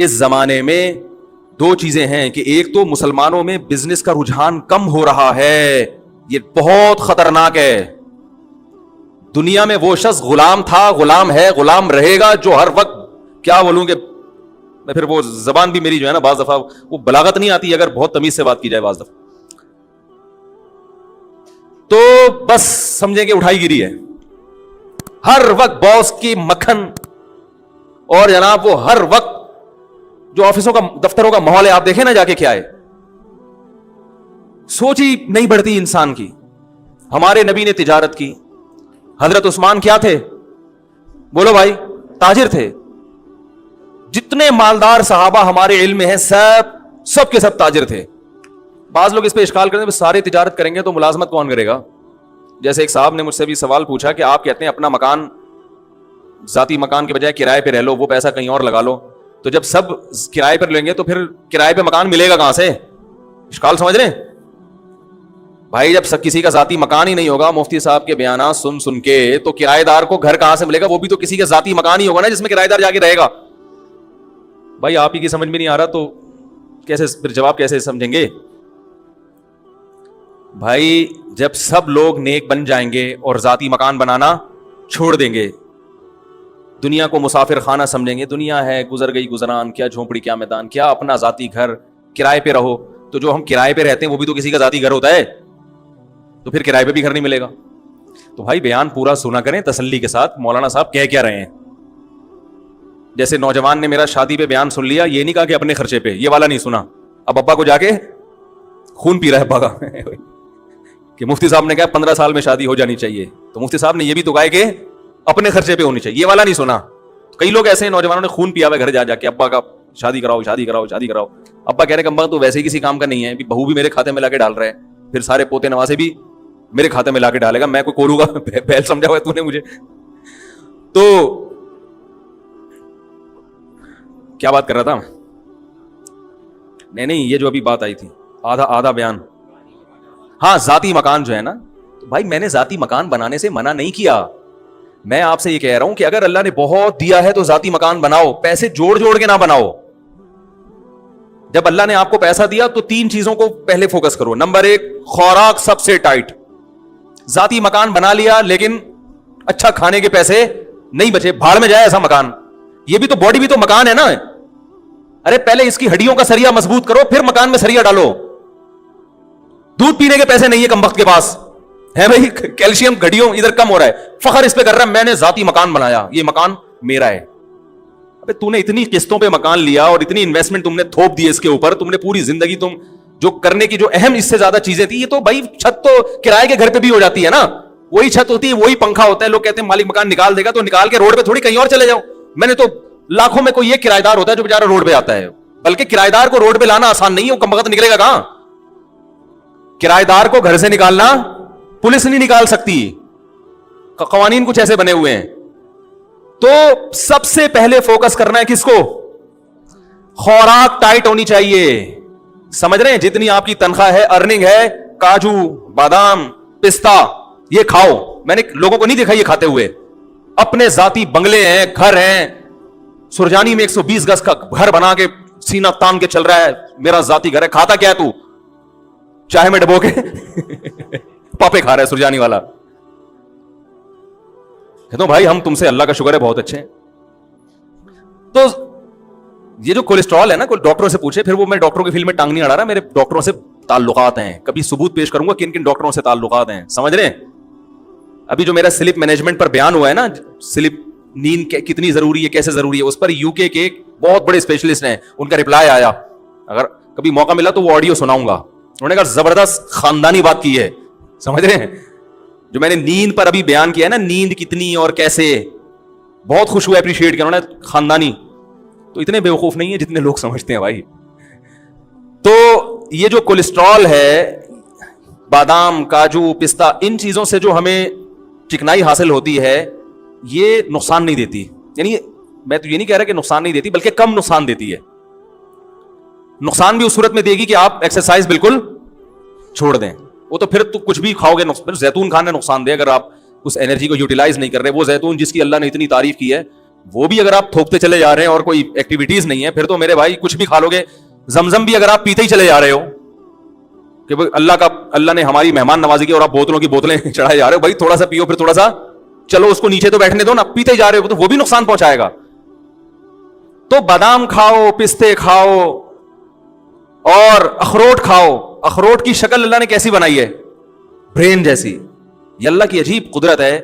اس زمانے میں دو چیزیں ہیں کہ ایک تو مسلمانوں میں بزنس کا رجحان کم ہو رہا ہے, یہ بہت خطرناک ہے. دنیا میں وہ شخص غلام تھا, غلام ہے, غلام رہے گا, جو ہر وقت کیا بولوں کہ میں پھر وہ زبان بھی میری جو ہے نا بعض دفعہ وہ بلاغت نہیں آتی اگر بہت تمیز سے بات کی جائے بعض دفعہ, تو بس سمجھیں کہ اٹھائی گیری ہے. ہر وقت باس کی مکھن, اور جناب وہ ہر وقت جو آفسوں کا دفتروں کا ماحول ہے آپ دیکھیں نا جا کے کیا ہے, سوچ ہی نہیں بڑھتی انسان کی. ہمارے نبی نے تجارت کی. حضرت عثمان کیا تھے؟ بولو بھائی, تاجر تھے. جتنے مالدار صحابہ ہمارے علم میں ہیں سب کے سب تاجر تھے. بعض لوگ اس پہ اشکال کرتے ہیں سارے تجارت کریں گے تو ملازمت کون کرے گا. جیسے ایک صاحب نے مجھ سے بھی سوال پوچھا کہ آپ کہتے ہیں اپنا مکان ذاتی مکان کے بجائے کرائے پہ رہ لو, وہ پیسہ کہیں اور لگا لو, تو جب سب کرائے پر لیں گے تو پھر کرائے پہ مکان ملے گا کہاں سے؟ اشکال سمجھ رہے ہیں بھائی؟ جب کسی کا ذاتی مکان ہی نہیں ہوگا, مفتی صاحب کے بیانات سن کے, تو کرایہ دار کو گھر کہاں سے ملے گا؟ وہ بھی تو کسی کا ذاتی مکان ہی ہوگا نا جس میں کرایہ دار جا کے رہے گا. بھائی آپ ہی کی سمجھ میں نہیں آ رہا تو کیسے پھر جواب کیسے سمجھیں گے؟ بھائی جب سب لوگ نیک بن جائیں گے اور ذاتی مکان بنانا چھوڑ دیں گے, دنیا کو مسافر خانہ سمجھیں گے, دنیا ہے گزر گئی گزران, کیا جھونپڑی کیا میدان, کیا اپنا ذاتی گھر, کرائے پہ رہو. تو جو ہم کرائے پہ رہتے ہیں وہ بھی تو کسی کا ذاتی گھر ہوتا ہے, تو پھر کرائے پہ بھی گھر نہیں ملے گا. تو بھائی بیان پورا سنا کریں تسلی کے ساتھ, مولانا صاحب کہہ کیا رہے ہیں. جیسے نوجوان نے میرا شادی پہ بیان سن لیا, یہ نہیں کہا کہ اپنے خرچے پہ, یہ والا نہیں سنا. اب ابا کو جا کے خون پی رہا ہے ابا کا کہ مفتی صاحب نے کہا 15 سال میں شادی ہو جانی چاہیے, تو مفتی صاحب نے یہ بھی تو کہا کہ اپنے خرچے پہ ہونی چاہیے, یہ والا نہیں سنا. کئی لوگ ایسے ہیں نوجوانوں نے خون پیا ہوا گھر جا کے ابا کا شادی کراؤ شادی کراؤ شادی کراؤ. ابا کہہ رہے کہ ابا تو ویسے ہی کسی کام کا نہیں ہے, بہو بھی میرے کھاتے میں لا کے ڈال رہے ہیں, پھر سارے پوتے نواسے بھی میرے کھاتے میں لا کے ڈالے گا, میں کوئی کولوں گا پہل سمجھا ہوا ہے تو نے مجھے. تو کیا بات کر رہا تھا؟ نہیں یہ جو ابھی بات آئی تھی آدھا بیان, ہاں ذاتی مکان جو ہے نا, تو بھائی میں نے ذاتی مکان بنانے سے منع نہیں کیا. میں آپ سے یہ کہہ رہا ہوں کہ اگر اللہ نے بہت دیا ہے تو ذاتی مکان بناؤ, پیسے جوڑ کے نہ بناؤ. جب اللہ نے آپ کو پیسہ دیا تو 3 چیزوں کو پہلے فوکس کرو. نمبر 1, خوراک سب سے ٹائٹ. ذاتی مکان بنا لیا لیکن اچھا کھانے کے پیسے نہیں بچے, بھاڑ میں جائے ایسا مکان. یہ بھی تو باڈی بھی تو مکان ہے نا. ارے پہلے اس کی ہڈیوں کا سریا مضبوط کرو, پھر مکان میں سریا ڈالو. دودھ پینے کے پیسے نہیں ہے کم وقت کے پاس ہے بھائی, کیلشیم گھڑیوں ادھر کم ہو رہا ہے, فخر اس پہ کر رہا ہے میں نے ذاتی مکان بنایا, یہ مکان میرا ہے. ابے تو نے اتنی قسطوں پہ مکان لیا اور اتنی انویسٹمنٹ تم نے تھوپ دی اس کے اوپر, تم نے پوری زندگی تم جو کرنے کی جو اہم اس سے زیادہ چیزیں تھی, یہ تو بھائی چھت تو کرائے کے گھر پہ بھی ہو جاتی ہے نا, وہی چھت ہوتی ہے وہی پنکھا ہوتا ہے. لوگ کہتے ہیں مالک مکان نکال دے گا تو نکال کے روڈ پہ تھوڑی کہیں اور چلے جاؤ. میں نے تو لاکھوں میں کوئی یہ کرایہ دار ہوتا ہے جو بیچارہ روڈ پہ آتا ہے, بلکہ کرایہ دار کو روڈ پہ لانا آسان نہیں ہے, وہ کم وقت نکلے گا کہاں. کرایہ دار کو گھر سے نکالنا پولیس نہیں نکال سکتی, قوانین کچھ ایسے بنے ہوئے ہیں. تو سب سے پہلے فوکس کرنا ہے کس کو؟ خوراک ٹائٹ ہونی چاہیے. سمجھ رہے ہیں؟ جتنی آپ کی تنخواہ ہے, ارننگ ہے, کاجو بادام پستہ یہ کھاؤ. میں نے لوگوں کو نہیں دیکھا یہ کھاتے ہوئے. اپنے ذاتی بنگلے ہیں, گھر ہیں, سرجانی میں 120 گز کا گھر بنا کے سینہ تان کے چل رہا ہے, میرا ذاتی گھر ہے. کھاتا کیا ہے تو؟ چائے میں ڈبو کے پاپے کھا رہا ہے سرجانی والا. کہتا ہوں بھائی ہم تم سے اللہ کا شکر ہے بہت اچھے ہیں. تو یہ جو کولیسٹرول ہے نا, کوئی ڈاکٹروں سے پوچھے, پھر وہ میں ڈاکٹروں کی فیلڈ میں ٹانگ نہیں اڑا رہا, میرے ڈاکٹروں سے تعلقات ہیں, کبھی ثبوت پیش کروں گا کن کن ڈاکٹروں سے تعلقات ہیں. سمجھ رہے ہیں؟ ابھی جو میرا سلپ مینجمنٹ پر بیان ہوا ہے نا, سلپ نیند کتنی ضروری ہے, کیسے ضروری ہے, اس پر یو کے بہت بڑے اسپیشلسٹ ہیں, ان کا رپلائی آیا, اگر کبھی موقع ملا تو وہ آڈیو سناؤں گا. انہوں نے کہا زبردست خاندانی بات کی ہے. سمجھ رہے ہیں؟ جو میں نے نیند پر ابھی بیان کیا ہے نا, نیند کتنی اور کیسے, بہت خوش ہوئے, اپریشیٹ کیا انہوں نے. خاندانی تو اتنے بیوقوف نہیں ہے جتنے لوگ سمجھتے ہیں بھائی. تو یہ جو کولیسٹرول ہے, بادام کاجو پستہ, ان چیزوں سے جو ہمیں چکنائی حاصل ہوتی ہے یہ نقصان نہیں دیتی. یعنی میں تو یہ نہیں کہہ رہا کہ نقصان نہیں دیتی, بلکہ کم نقصان دیتی ہے. نقصان بھی اس صورت میں دے گی کہ آپ ایکسرسائز بالکل چھوڑ دیں. وہ تو پھر تو کچھ بھی کھاؤ گے, پھر زیتون کھانا نقصان دے اگر آپ اس انرجی کو یوٹیلائز نہیں کر رہے. وہ زیتون جس کی اللہ نے اتنی تعریف کی ہے, وہ بھی اگر آپ تھوکتے چلے جا رہے ہیں اور کوئی ایکٹیویٹیز نہیں ہے پھر تو میرے بھائی کچھ بھی کھا لو گے. زمزم بھی اگر آپ پیتے ہی چلے جا رہے ہو کہ اللہ نے ہماری مہمان نوازی کی اور آپ بوتلوں کی بوتلیں چڑھائے جا رہے ہو, بھائی تھوڑا سا پیو, پھر تھوڑا سا چلو اس کو نیچے تو بیٹھنے دو نا, پیتے جا رہے ہو تو وہ بھی نقصان پہنچائے گا. تو بادام کھاؤ, پستے کھاؤ اور اخروٹ کھاؤ. اخروٹ کی شکل اللہ نے کیسی بنائی ہے؟ برین جیسی. یہ اللہ کی عجیب قدرت ہے.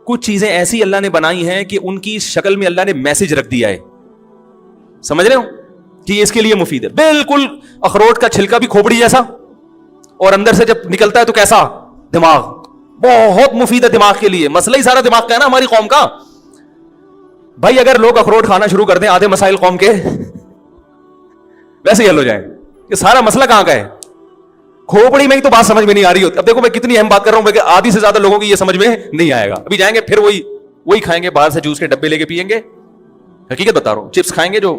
کچھ چیزیں ایسی اللہ نے بنائی ہیں کہ ان کی شکل میں اللہ نے میسج رکھ دیا ہے. سمجھ رہے ہو کہ یہ اس کے لیے مفید ہے. بالکل اخروٹ کا چھلکا بھی کھوپڑی جیسا, اور اندر سے جب نکلتا ہے تو کیسا دماغ, بہت مفید ہے دماغ کے لیے. مسئلہ ہی سارا دماغ کا ہے نا ہماری قوم کا. بھائی اگر لوگ اخروٹ کھانا شروع کر دیں, آدھے مسائل قوم کے ویسے ہی حل ہو جائیں. یہ سارا مسئلہ کہاں کا ہے؟ کھوپڑی میں ہی تو بات سمجھ میں نہیں آ رہی ہوتی. اب دیکھو میں کتنی اہم بات کر رہا ہوں کہ آدھی سے زیادہ لوگوں کی یہ سمجھ میں نہیں آئے گا. ابھی جائیں گے پھر وہی کھائیں گے, باہر سے جوس کے ڈبے لے کے پیئیں گے. حقیقت بتا رہا ہوں, چپس کھائیں گے جو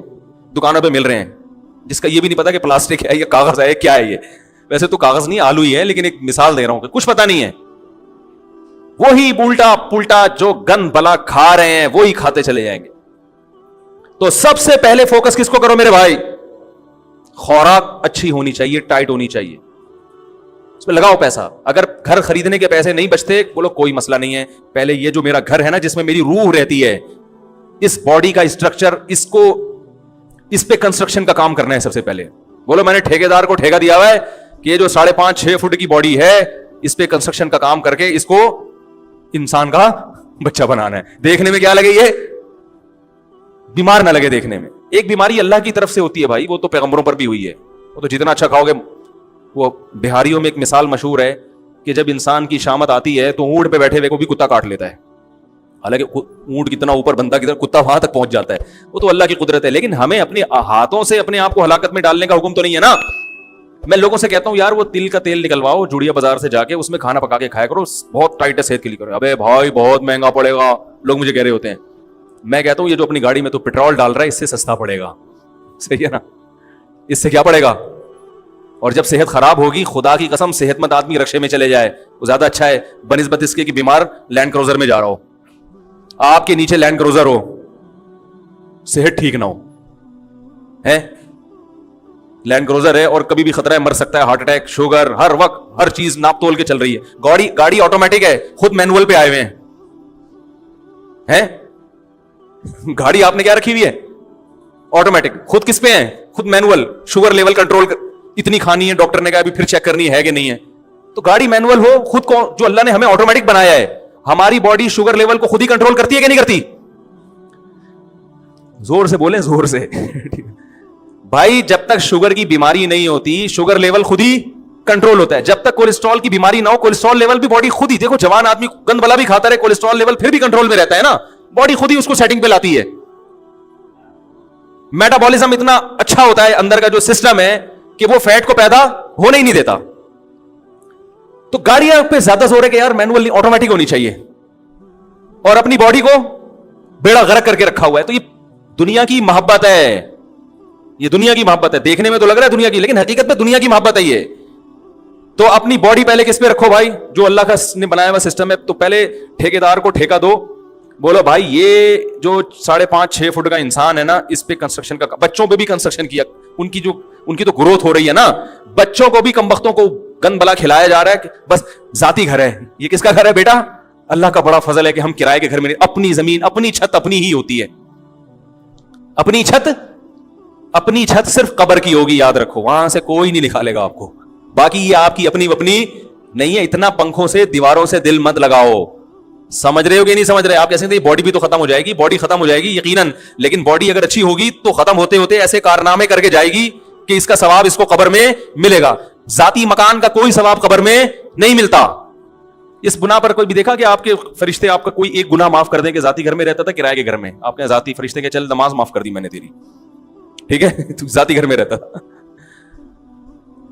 دکانوں پہ مل رہے ہیں, جس کا یہ بھی نہیں پتا کہ پلاسٹک ہے یا کاغذ ہے, کیا ہے یہ. ویسے تو کاغذ نہیں, آلو ہی ہے, لیکن ایک مثال دے رہا ہوں کہ کچھ پتا نہیں ہے. وہی الٹا پلٹا جو گند بلا کھا رہے ہیں وہی کھاتے چلے جائیں گے. تو سب سے پہلے فوکس کس کو کرو میرے بھائی؟ خوراک اچھی ہونی چاہیے, ٹائٹ ہونی چاہیے, اس میں لگاؤ پیسہ. اگر گھر خریدنے کے پیسے نہیں بچتے, بولو کوئی مسئلہ نہیں ہے, پہلے یہ جو میرا گھر ہے نا جس میں میری روح رہتی ہے, اس باڈی کا اسٹرکچر, اس پہ کنسٹرکشن کا کام کرنا ہے سب سے پہلے. بولو میں نے ٹھیکیدار کو ٹھیکہ دیا ہوا ہے کہ یہ جو 5.5-6 فٹ کی باڈی ہے اس پہ کنسٹرکشن کا کام کر کے اس کو انسان کا بچہ بنانا ہے. دیکھنے میں کیا لگے, یہ بیمار نہ لگے دیکھنے میں. ایک بیماری اللہ کی طرف سے ہوتی ہے بھائی, وہ تو پیغمبروں پر بھی ہوئی ہے. وہ تو جتنا اچھا کھاؤ گے. وہ بہاریوں میں ایک مثال مشہور ہے کہ جب انسان کی شامت آتی ہے تو اونٹ پہ بیٹھے ہوئے کو بھی کتا کاٹ لیتا ہے. حالانکہ اونٹ کتنا اوپر بنتا ہے, کتا وہاں تک پہنچ جاتا ہے. وہ تو اللہ کی قدرت ہے. لیکن ہمیں اپنے ہاتھوں سے اپنے آپ کو ہلاکت میں ڈالنے کا حکم تو نہیں ہے نا. میں لوگوں سے کہتا ہوں یار وہ تل کا تیل نکلواؤ جوڑیا بازار سے جا کے, اس میں کھانا پکا کے کھایا کرو, بہت ٹائٹ ہے صحت کے لیے. کرو ابے بھائی بہت مہنگا پڑے گا, لوگ مجھے کہہ رہے ہوتے ہیں. میں کہتا ہوں یہ جو اپنی گاڑی میں تو پیٹرول ڈال رہا ہے اس سے سستا پڑے گا. صحیح ہے نا, اس سے کیا پڑے گا. اور جب صحت خراب ہوگی, خدا کی قسم صحت مند آدمی رکشے میں چلے جائے وہ زیادہ اچھا ہے بنسبت اس کے کہ بیمار لینڈ کروزر میں جا رہا ہو. آپ کے نیچے لینڈ کروزر ہو, صحت ٹھیک نہ ہو, ہے لینڈ کروزر ہے اور کبھی بھی خطرہ ہے, مر سکتا ہے, ہارٹ اٹیک, شوگر, ہر وقت ہر چیز ناپ تول کے چل رہی ہے. گاڑی آٹومیٹک ہے, خود مینول پہ آئے ہوئے ہیں. گاڑی آپ نے کیا رکھی ہوئی ہے؟ آٹومیٹک. خود کس پہ ہیں؟ خود مینول. شوگر لیول کنٹرول اتنی کھانی ہے, ڈاکٹر نے کہا ابھی پھر چیک کرنی ہے کہ نہیں ہے. تو گاڑی مینول ہو, خود کو جو اللہ نے ہمیں آٹومیٹک بنایا ہے. ہماری باڈی شوگر لیول کو خود ہی کنٹرول کرتی ہے کہ نہیں کرتی؟ زور سے بولیں, زور سے. بھائی جب تک شوگر کی بیماری نہیں ہوتی شوگر لیول خود ہی کنٹرول ہوتا ہے. جب تک کولیسٹرول کی بیماری نہ ہو, کولیسٹرول لیول بھی باڈی خود ہی, دیکھو جوان آدمی گند بلا بھی کھاتا رہے, کولیسٹرول لیول پھر بھی کنٹرول میں رہتا ہے نا, باڈی خود ہی اس کو سیٹنگ پہ لاتی ہے. میٹابولزم اتنا اچھا ہوتا ہے اندر کا جو سسٹم ہے کہ وہ فیٹ کو پیدا ہونے ہی نہیں دیتا. تو گاڑیاں پہ زیادہ زور ہے کہ یار مینول نہیں, آٹومیٹک ہونی چاہیے, اور اپنی باڈی کو بیڑا غرق کر کے رکھا ہوا ہے. تو یہ دنیا کی محبت ہے, یہ دنیا کی محبت ہے. دیکھنے میں تو لگ رہا ہے دنیا کی, لیکن حقیقت میں دنیا کی محبت ہے یہ. تو اپنی باڈی پہلے کس پہ رکھو بھائی؟ جو اللہ کا نے بنایا ہوا سسٹم ہے. تو پہلے ٹھیکیدار کو ٹھیکہ دو, بولو بھائی یہ جو 5.5-6 فٹ کا انسان ہے نا, اس پہ کنسٹرکشن کا, بچوں پہ بھی کنسٹرکشن کیا, ان کی تو گروتھ ہو رہی ہے نا. بچوں کو بھی کمبختوں کو گند بلا کھلایا جا رہا ہے کہ بس ذاتی گھر ہے. یہ کس کا گھر ہے بیٹا؟ اللہ کا بڑا فضل ہے کہ ہم کرائے کے گھر میں, اپنی زمین, اپنی چھت اپنی ہی ہوتی ہے. اپنی چھت صرف قبر کی ہوگی, یاد رکھو, وہاں سے کوئی نہیں نکالے گا آپ کو. باقی یہ آپ کی اپنی نہیں ہے. اتنا پنکھوں سے دیواروں سے دل مت لگاؤ. سمجھ رہے ہو کہ نہیں سمجھ رہے؟ آپ کیسے ہیں باڈی بھی تو ختم ہو جائے گی, باڈی ختم ہو جائے گی یقیناً, لیکن باڈی اگر اچھی ہوگی تو ختم ہوتے ہوتے ایسے کارنامے کر کے جائے گی کہ اس کا ثواب اس کو قبر میں ملے گا. ذاتی مکان کا کوئی ثواب قبر میں نہیں ملتا. اس بنا پر کوئی بھی دیکھا کہ آپ کے فرشتے آپ کا کوئی ایک گناہ معاف کر دیں کہ ذاتی گھر میں رہتا تھا کرائے کے گھر میں, آپ کے ذاتی فرشتے کے چل نماز معاف کر دی میں نے تیری, ٹھیک ہے, تو ذاتی گھر میں رہتا تھا.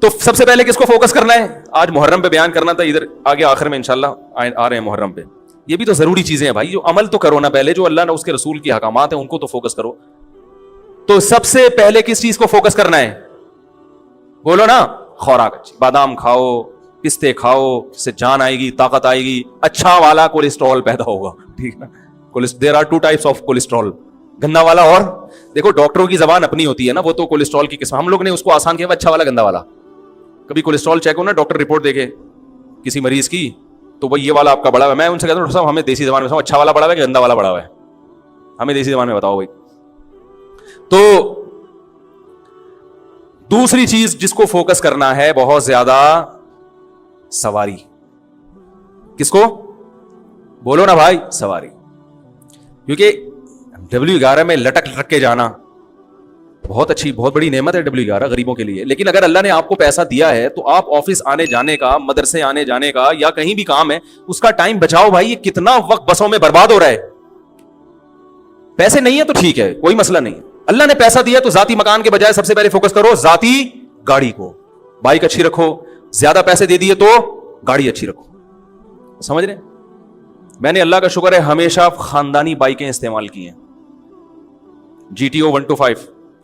تو سب سے پہلے کس کو فوکس کرنا ہے؟ آج محرم پہ بیان کرنا تھا, ادھر آگے آخر میں انشاءاللہ آ رہے ہیں محرم پہ. یہ بھی تو ضروری چیزیں ہیں بھائی, جو عمل تو کرو نا پہلے, جو اللہ نے اس کے رسول کی احکامات ہیں ان کو تو فوکس کرو. تو سب سے پہلے کس چیز کو فوکس کرنا ہے؟ بولو نا, خوراک اچھی. بادام کھاؤ, پستے کھاؤ, اس سے جان آئے گی, طاقت آئے گی, اچھا والا کولیسٹرول پیدا ہوگا, ٹھیک نا. There are 2 types of cholesterol. گندا والا اور دیکھو ڈاکٹروں کی زبان اپنی ہوتی ہے نا, وہ تو کولیسٹرول کی قسم, ہم لوگ نے اس کو آسان کیا اچھا والا گندا والا. کبھی کولیسٹرول چیک ہو نا, ڈاکٹر رپورٹ دیکھے کسی مریض کی تو وہ یہ والا آپ کا بڑا ہوا ہے, میں ان سے کہتا ہوں صاحب ہمیں دیسی زبان میں اچھا والا بڑا ہوا ہے کہ گندا والا بڑا ہوا ہے, ہمیں دیسی زبان میں بتاؤ بھائی. تو دوسری چیز جس کو فوکس کرنا ہے بہت زیادہ, سواری. کس کو بولو نا بھائی, سواری. کیونکہ W11 میں لٹک لٹک کے جانا بہت اچھی بہت بڑی نعمت ہے W11 غریبوں کے لیے, لیکن اگر اللہ نے آپ کو پیسہ دیا ہے تو آپ آفس آنے جانے کا, مدرسے آنے جانے کا یا کہیں بھی کام ہے اس کا ٹائم بچاؤ بھائی. یہ کتنا وقت بسوں میں برباد ہو رہا ہے. پیسے نہیں ہے تو ٹھیک ہے, کوئی مسئلہ نہیں. اللہ نے پیسہ دیا تو ذاتی مکان کے بجائے سب سے پہلے فوکس کرو ذاتی گاڑی کو. بائک اچھی رکھو, زیادہ پیسے دے دیے تو گاڑی اچھی رکھو. سمجھ رہے ہیں؟ میں نے اللہ کا شکر ہے ہمیشہ خاندانی بائکیں استعمال کی ہیں. GTO 125,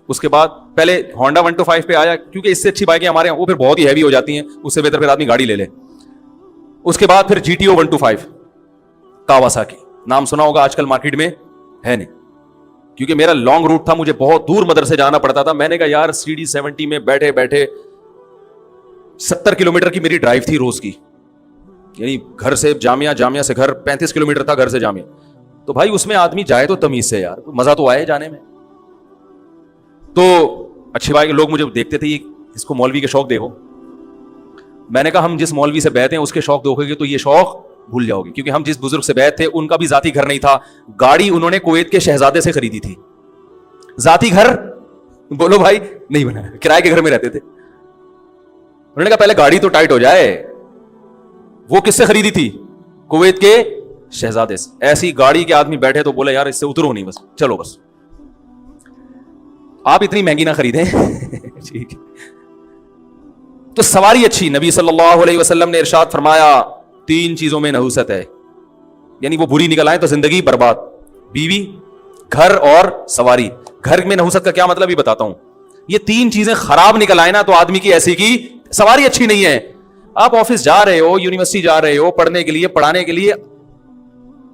اس کے بعد پہلے ہونڈا 125 پہ آیا کیونکہ اس سے اچھی بائکیں ہمارے ہیں, وہ پھر بہت ہی ہیوی ہو جاتی ہیں, اس سے بہتر پھر آدمی گاڑی لے لے. اس کے بعد پھر GTO 125 کاواساکی, نام سنا ہوگا, آج کل مارکیٹ میں ہے نہیں. کیونکہ میرا لانگ روٹ تھا, مجھے بہت دور مدرسے جانا پڑتا تھا. میں نے کہا یار CD 70 میں بیٹھے بیٹھے 70 کلومیٹر کی میری ڈرائیو تھی روز کی, یعنی گھر سے جامعہ, جامعہ سے گھر 35 کلومیٹر تھا, گھر سے جامعہ. تو بھائی اس میں آدمی جائے تو تمیز سے یار, مزہ تو آئے جانے میں. تو اچھی بات, لوگ مجھے دیکھتے تھے اس کو مولوی کے شوق دیکھو. میں نے کہا ہم جس مولوی سے بیعت ہیں اس کے شوق دیکھو گے تو یہ شوق بھول جاؤ گے, کیونکہ ہم جس بزرگ سے بیعت تھے ان کا بھی ذاتی گھر نہیں تھا. گاڑی انہوں نے کویت کے شہزادے سے خریدی تھی. ذاتی گھر بولو بھائی نہیں بنا, کرائے کے گھر میں رہتے تھے. انہوں نے کہا پہلے گاڑی تو ٹائٹ ہو جائے. وہ کس سے خریدی تھی؟ کویت کے شہزادے سے. ایسی گاڑی کے آدمی بیٹھے تو بولے یار اس سے اترو نہیں, بس چلو بس, آپ اتنی مہنگی نہ خریدیں. ٹھیک. تو سواری اچھی. نبی صلی اللہ علیہ وسلم نے ارشاد فرمایا 3 چیزوں میں نحوست ہے, یعنی وہ بری نکل آئے تو زندگی برباد. بیوی, گھر اور سواری. گھر میں نحوست کا کیا مطلب یہ بتاتا ہوں. یہ 3 چیزیں خراب نکل آئے نا تو آدمی کی ایسی کی سواری اچھی نہیں ہے. آپ آفس جا رہے ہو, یونیورسٹی جا رہے ہو پڑھنے کے لیے, پڑھانے کے لیے,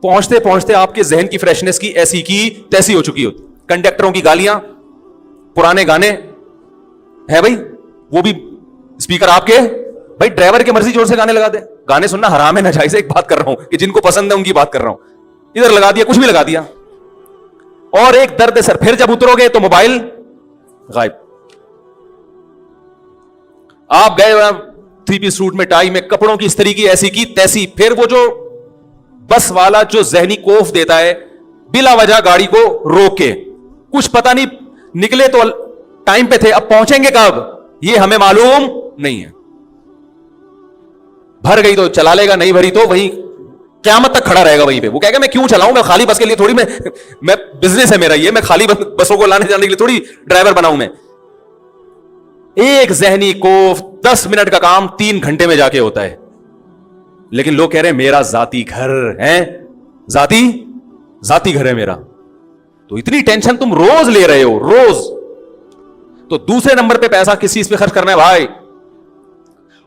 پہنچتے پہنچتے آپ کے ذہن کی فریشنس کی ایسی کی تیسی ہو چکی ہوتی. کنڈکٹروں کی گالیاں, پرانے گانے ہے بھائی, وہ بھی اسپیکر آپ کے, بھائی ڈرائیور کی مرضی جوڑ سے گانے لگا دے. گانے سننا حرام ہے, ناجائز ہے, ایک بات کر رہا ہوں کہ جن کو پسند ہے ان کی بات کر رہا ہوں. ادھر لگا دیا, کچھ بھی لگا دیا. اور ایک درد سر, پھر جب اترو گے تو موبائل غائب. آپ گئے 3 پیس سوٹ میں, ٹائی میں, کپڑوں کی استری کی ایسی کی تیسی. پھر وہ جو بس والا جو ذہنی کوف دیتا ہے بلا وجہ گاڑی کو روک کے, کچھ پتا نہیں, نکلے تو ٹائم پہ تھے, اب پہنچیں گے کب یہ ہمیں معلوم نہیں ہے. بھر گئی تو چلا لے گا, نہیں بھری تو وہی قیامت تک کھڑا رہے گا وہیں پہ. وہ کہے گا میں کیوں چلاؤں, میں خالی بس کے لیے تھوڑی, میں بزنس ہے میرا یہ, میں خالی بسوں کو لانے جانے کے لیے تھوڑی ڈرائیور بناؤں میں. ایک ذہنی کوف 10 منٹ کا کام 3 گھنٹے میں جا کے ہوتا ہے. لیکن لوگ کہہ رہے ہیں میرا ذاتی گھر ہے, ذاتی گھر ہے میرا. تو اتنی ٹینشن تم روز لے رہے ہو, روز. تو دوسرے نمبر پہ پیسہ کس چیز پہ خرچ کرنا ہے بھائی.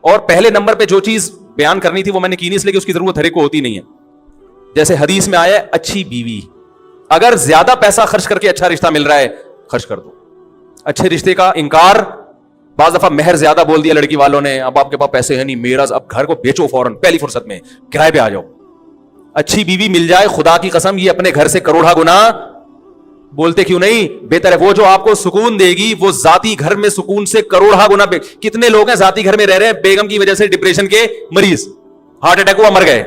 اور پہلے نمبر پہ جو چیز بیان کرنی تھی وہ میں نے کی نہیں, اس لیے کہ اس کی ضرورت ہر ایک کو ہوتی نہیں ہے. جیسے حدیث میں آیا ہے اچھی بیوی. اگر زیادہ پیسہ خرچ کر کے اچھا رشتہ مل رہا ہے خرچ کر دو. اچھے رشتے کا انکار, بعض دفعہ مہر زیادہ بول دیا لڑکی والوں نے, اب آپ کے پاس پیسے ہیں نہیں, میرا اب گھر کو بیچو فوراً پہلی فرصت میں, کرائے پہ آ جاؤ. اچھی بیوی مل جائے, خدا کی قسم یہ اپنے گھر سے کروڑا گنا, بولتے کیوں نہیں, بہتر ہے. وہ جو آپ کو سکون دے گی وہ ذاتی گھر میں سکون سے کروڑا گنا. کتنے لوگ ہیں ذاتی گھر میں رہ رہے ہیں, بیگم کی وجہ سے ڈپریشن کے مریض, ہارٹ اٹیک ہوا مر گئے.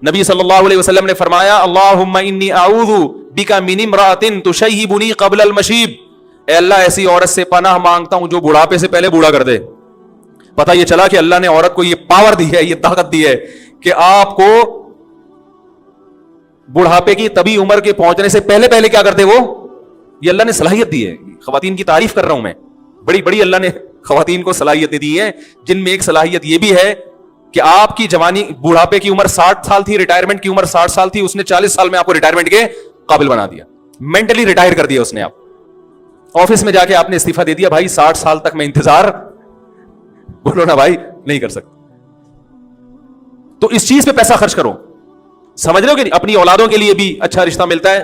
نبی صلی اللہ علیہ وسلم نے فرمایا اللہم انی اعوذ بک من امرأۃ تشیبنی قبل المشیب, اے اللہ ایسی عورت سے پناہ مانگتا ہوں جو بڑھاپے سے پہلے بوڑھا کر دے. پتہ یہ چلا کہ اللہ نے عورت کو یہ پاور دی ہے, یہ طاقت دی ہے کہ آپ کو بڑھاپے کی طبی عمر کے پہنچنے سے پہلے پہلے کیا کرتے, وہ یہ اللہ نے صلاحیت دی ہے. خواتین کی تعریف کر رہا ہوں میں, بڑی بڑی اللہ نے خواتین کو صلاحیتیں دی ہیں, جن میں ایک صلاحیت یہ بھی ہے کہ آپ کی جوانی, بڑھاپے کی عمر 60 سال تھی, ریٹائرمنٹ کی عمر 60 سال تھی, اس نے 40 سال میں آپ کو ریٹائرمنٹ کے قابل بنا دیا, مینٹلی ریٹائر کر دیا اس نے. آپ آفس میں جا کے آپ نے استعفیٰ دے دیا, بھائی 60 سال تک میں انتظار, بولو نا بھائی نہیں کر سکتا. تو اس چیز پہ پیسہ خرچ کرو, سمجھ رہے ہو کہ اپنی اولادوں کے لیے بھی اچھا رشتہ ملتا ہے,